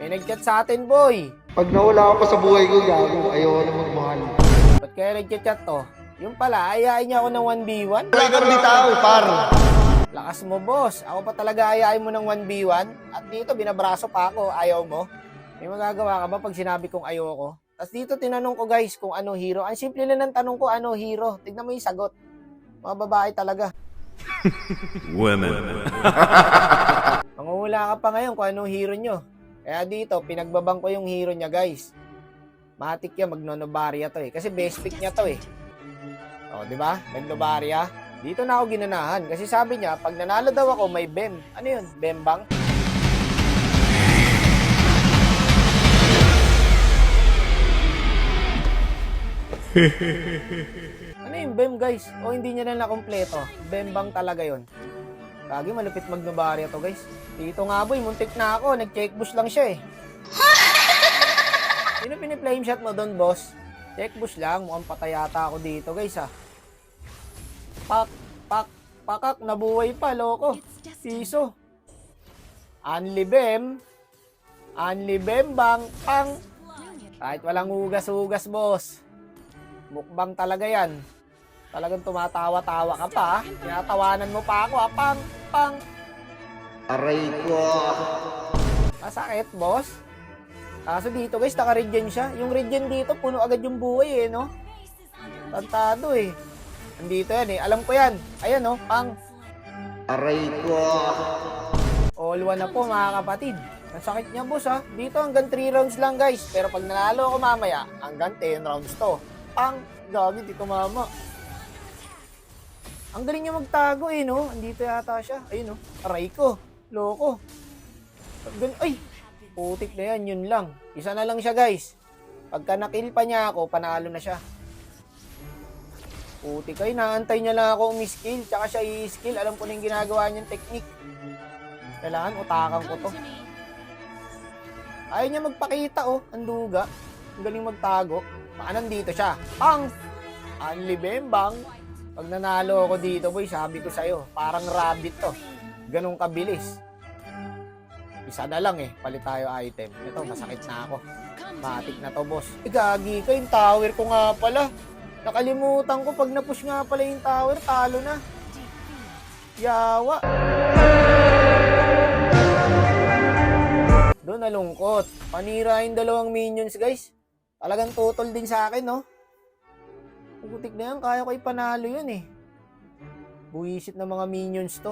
May nag-chat sa atin, boy. Pag nawala ka pa sa buhay ko, gago, ayaw na magmahal. Ba't kaya nag-chat to? Yung pala, ayain niya ako ng 1v1. Wala kang bitaw, par. Lakas mo, boss. Ako pa talaga ayain mo ng 1v1. At dito, binabraso pa ako. Ayaw mo. May magagawa ka ba pag sinabi kong ayoko? Tapos dito, tinanong ko, guys, kung ano hero. Ang simple lang ng tanong ko, ano hero. Tignan mo yung sagot. Mga babae talaga. Women. Mangungula ka pa ngayon kung anong hero nyo. Kaya dito, pinagbabang ko yung hero niya, guys. Matik yan, magnonobarya to eh. Kasi best pick niya to eh. O, di ba? Nagnobarya. Dito na ako ginanahan. Kasi sabi niya, pag nanalo daw ako, may bem. Ano yun? Bembang? Ano yung bem, guys? O hindi niya na nakompleto. Bembang talaga yun. Kagi, malupit magnobarya to, guys. Dito nga, boy, muntik na ako. Nag-check bush lang siya eh. Sino piniflame shot mo doon, boss? Check bush lang. Mukhang patay yata ako dito, guys, ah. Pakak. Nabuhay pa, loko. Piso. Anli bem, bang, pang. Kahit walang hugas-hugas, boss. Mukbang talaga yan. Talagang tumatawa-tawa ka pa, ah. Tinatawanan mo pa ako, ah. Pang. Aray ko. Masakit, boss. Kaso dito, guys, naka-regen siya. Yung regen dito, puno agad yung buhay, eh, no? Tantado, eh. Andito yan, eh. Alam ko yan. Ayan, no? Pang. Aray ko. All one na po, mga kapatid. Ang sakit niya, boss, ha? Dito, hanggang 3 rounds lang, guys. Pero pag nanalo ako mamaya, hanggang 10 rounds to. Pang. Gagi, di tumama. Ang galing niya magtago, eh, no? Andito yata siya. Ayun, no? Aray ko. Loko. Ay! Putik na yan, yun lang. Isa na lang siya, guys. Pagka nakill pa niya ako, panalo na siya. Putik ay, naantay niya lang ako umiskill, tsaka siya i-skill. Alam ko na yung ginagawa niyang technique. Kailangan, utakan ko to. Ayaw niya magpakita, oh. Ang duga. Ang galing magtago. Baka nandito siya. Pang! Anli bembang. Pag nanalo ako dito, boy, sabi ko sa'yo, parang rabbit to. Ganong kabilis. Isa na lang eh, palit tayo item. Ito, masakit na ako. Matik na to, boss. Gagi ka, yung tower ko nga pala. Nakalimutan ko, pag napush nga pala yung tower, talo na. Yawa. Doon nalungkot. Panira yung 2 minions, guys. Talagang total din sa akin, no? Putik na yan, kaya ko ipanalo yun eh. Buwisit ng mga minions to.